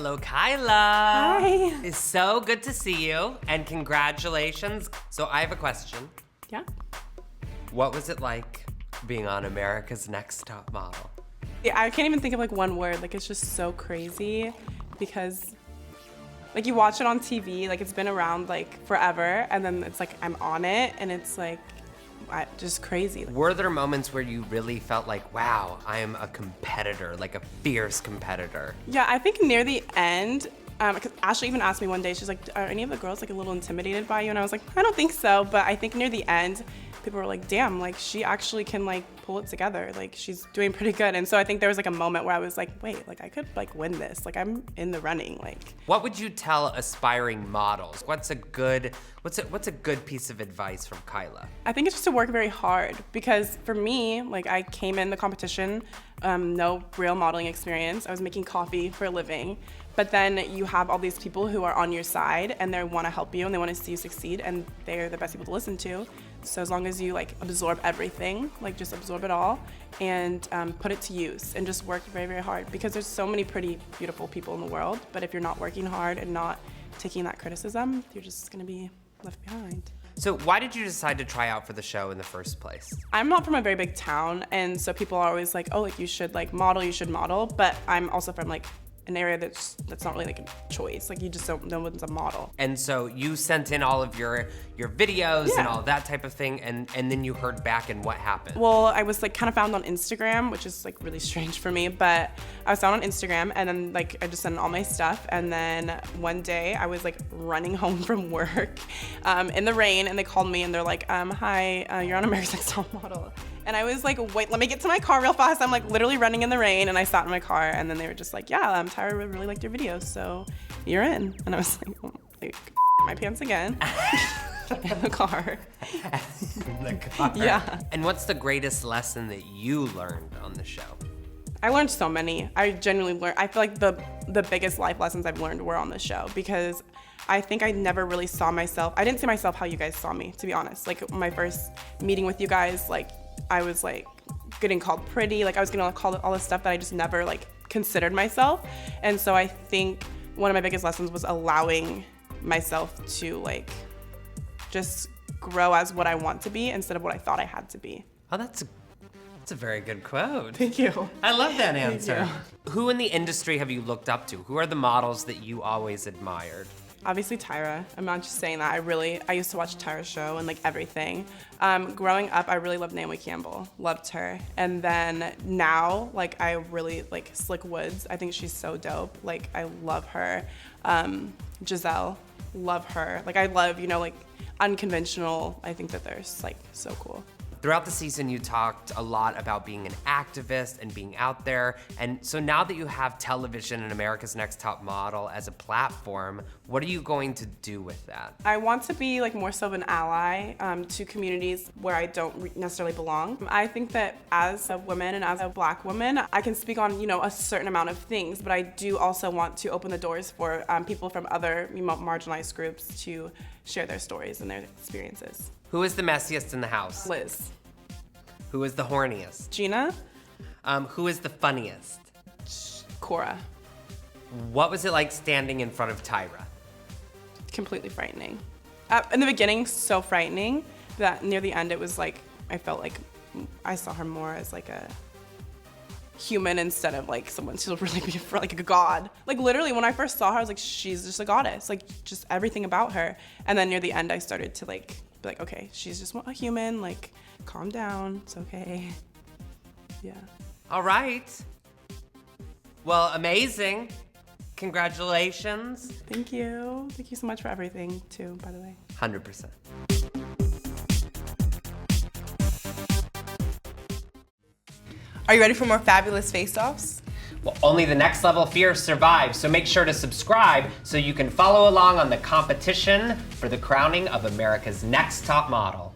Hello, Kyla. Hi. It's so good to see you, and congratulations. So I have a question. Yeah. What was it like being on America's Next Top Model? Yeah, I can't even think of like one word. Like, it's just so crazy because like you watch it on TV, like it's been around like forever, and then it's like I'm on it and it's like just crazy. Were there moments where you really felt like, wow, I am a competitor, like a fierce competitor? Yeah, I think near the end, because Ashley even asked me one day, she's like, are any of the girls like a little intimidated by you? And I was like, I don't think so, but I think near the end, people were like, damn, like she actually can like pull it together. Like she's doing pretty good. And so I think there was like a moment where I was like, wait, like I could like win this. Like I'm in the running. Like, what would you tell aspiring models? What's a good piece of advice from Kyla? I think it's just to work very hard, because for me, like I came in the competition, no real modeling experience. I was making coffee for a living. But then you have all these people who are on your side and they want to help you and they want to see you succeed, and they're the best people to listen to. So as long as you like absorb everything, like just absorb it all and put it to use and just work very, very hard, because there's so many pretty, beautiful people in the world. But if you're not working hard and not taking that criticism, you're just going to be left behind. So why did you decide to try out for the show in the first place? I'm not from a very big town, and so people are always like, oh, like you should like model, you should model. But I'm also from like an area that's not really like a choice. Like you just don't know what's a model. And so you sent in all of your videos and all that type of thing, and then you heard back, and what happened? Well, I was like kind of found on Instagram, which is like really strange for me, but I was found on Instagram, and then like I just sent in all my stuff, and then one day I was like running home from work in the rain, and they called me and they're like, hi, you're on America's Next Top Model. And I was like, wait, let me get to my car real fast. I'm like literally running in the rain, and I sat in my car, and then they were just like, yeah, Tyra really liked your videos, so you're in. And I was like, oh, like my pants again. In the car. In the car. Yeah. And what's the greatest lesson that you learned on the show? I learned so many. I genuinely learned. I feel like the biggest life lessons I've learned were on the show, because I think I never really saw myself. I didn't see myself how you guys saw me, to be honest. Like my first meeting with you guys, like I was like getting called pretty. Like I was getting called all this stuff that I just never like considered myself. And so I think one of my biggest lessons was allowing myself to like just grow as what I want to be instead of what I thought I had to be. Oh, that's a very good quote. Thank you. I love that answer. Thank Who in the industry have you looked up to? Who are the models that you always admired? Obviously Tyra. I'm not just saying that. I used to watch Tyra's show and like everything. Growing up, I really loved Naomi Campbell. Loved her. And then now, like I really like Slick Woods. I think she's so dope. Like I love her. Giselle, love her. Like I love, like unconventional. I think that they're like so cool. Throughout the season, you talked a lot about being an activist and being out there. And so now that you have television and America's Next Top Model as a platform, what are you going to do with that? I want to be like more so of an ally to communities where I don't necessarily belong. I think that as a woman and as a Black woman, I can speak on, a certain amount of things, but I do also want to open the doors for people from other marginalized groups to share their stories and their experiences. Who is the messiest in the house? Liz. Who is the horniest? Gina. Who is the funniest? Cora. What was it like standing in front of Tyra? Completely frightening. In the beginning, so frightening that near the end it was like, I felt like I saw her more as like a human instead of like someone to really be like a god. Like literally when I first saw her, I was like, she's just a goddess, like just everything about her. And then near the end, I started to like be like, okay, she's just a human, like calm down, it's okay. Yeah. All right. Well, amazing. Congratulations. Thank you. Thank you so much for everything too, by the way. 100%. Are you ready for more fabulous face-offs? Well, only the next level fierce survives, so make sure to subscribe so you can follow along on the competition for the crowning of America's Next Top Model.